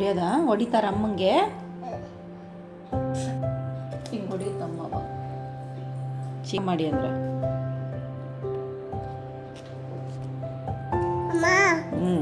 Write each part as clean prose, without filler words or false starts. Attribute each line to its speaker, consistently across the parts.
Speaker 1: ಹೊಡಿಯೋದ ಹೊಡಿತಾರ ಅಮ್ಮಂಗೆ ಹಿಂಗೆ ಹೊಡಿಯುತ್ತಮ್ಮ ಚೀ ಮಾಡಿ ಅಂದ್ರೆ ಹ್ಞೂ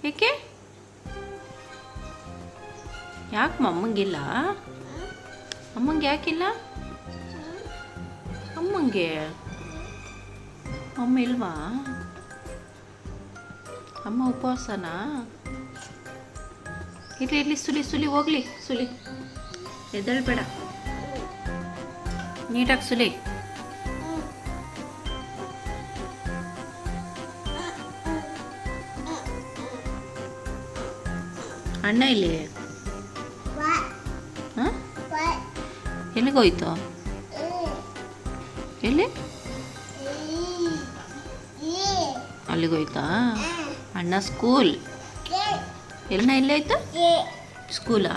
Speaker 1: ಏಕೆ ಯಾಕೆ ಅಮ್ಮಂಗಿಲ್ಲ ಅಮ್ಮಂಗೆ ಯಾಕಿಲ್ಲ ಅಮ್ಮಂಗೆ ಅಮ್ಮ ಇಲ್ವಾ ಅಮ್ಮ ಉಪವಾಸನಾ ಇರ್ಲಿ ಸುಲಿ ಸುಲಿ ಹೋಗ್ಲಿ ಸುಲಿ ಎದ್ದೇಳ್ಬೇಡ ನೀಟಾಗಿ ಸುಲಿ ಅಣ್ಣ ಇಲ್ಲಿ ಹಾಂ ಎಲ್ಲಿಗೋಯ್ತು ಎಲ್ಲಿ ಅಲ್ಲಿಗೋಯ್ತಾ ಅಣ್ಣ ಸ್ಕೂಲ್ ಎಲ್ಲ ಎಲ್ಲಿ ಆಯ್ತು ಸ್ಕೂಲಾ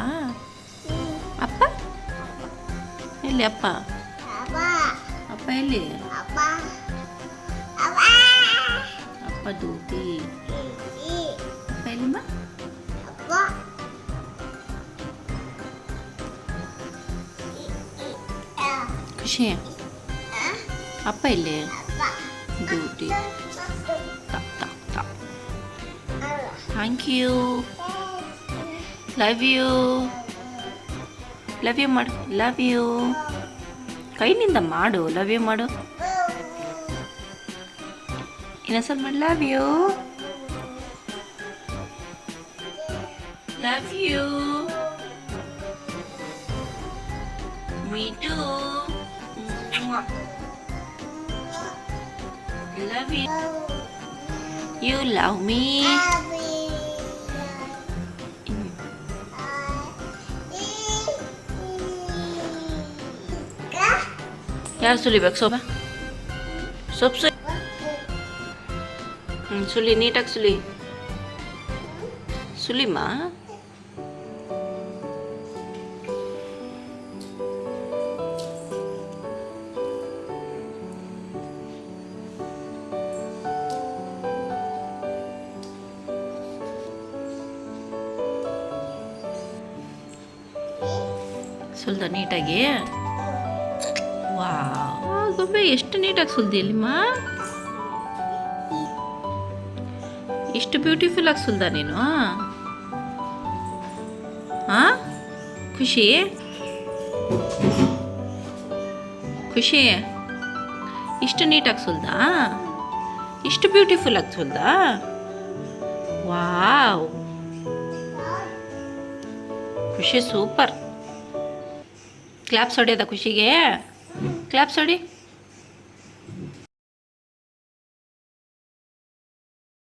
Speaker 1: ಅಪ್ಪ ಎಲ್ಲಿ ಅಪ್ಪ ಅಪ್ಪ ಎಲ್ಲಿ ಅಪ್ಪ ಡ್ಯೂಟಿ ಅಪ್ಪ ಎಲ್ಲಿಮ್ಮ ಖುಷಿ ಅಪ್ಪ ಇಲ್ಲಿ duty thank you love you ಮಾಡು ಲವ್ ಯು ಕೈನಿಂದ ಮಾಡು ಲವ್ ಯು ಮಾಡು ಇನ್ನೊಂದ್ಸಲ ಮಾಡಿ love you me too love you you love me ಯಾರು ಸುಲಿಬೇಕು ಸೋಬಾ ಸೊಪ್ಪು ಸುಲಿ ನೀಟಾಗಿ ಸುಲಿ ಸುಲಿಮ್ಮ. ಸುಲ್ದ ನೀಟಾಗಿ. ವಾವ್ ಗೊಂಬೆ ಎಷ್ಟು ನೀಟಾಗಿ ಸುಲ್ದಿಲ್ಲಮ್ಮ. ಇಷ್ಟು ಬ್ಯೂಟಿಫುಲ್ ಆಗಿ ಸುಲ್ದ ನೀನು. ಹಾಂ ಖುಷಿ ಖುಷಿ ಇಷ್ಟು ನೀಟಾಗಿ ಸುಲ್ದ, ಇಷ್ಟು ಬ್ಯೂಟಿಫುಲ್ ಆಗಿ ಸುಲ್ದ. ವಾವ್ ಖುಷಿ ಸೂಪರ್. ಕ್ಲಾಪ್ಸ್ ಹೊಡೆಯೋದ ಖುಷಿಗೆ? ಕ್ಲಾಪ್ಸ್ ಹೊಡಿ.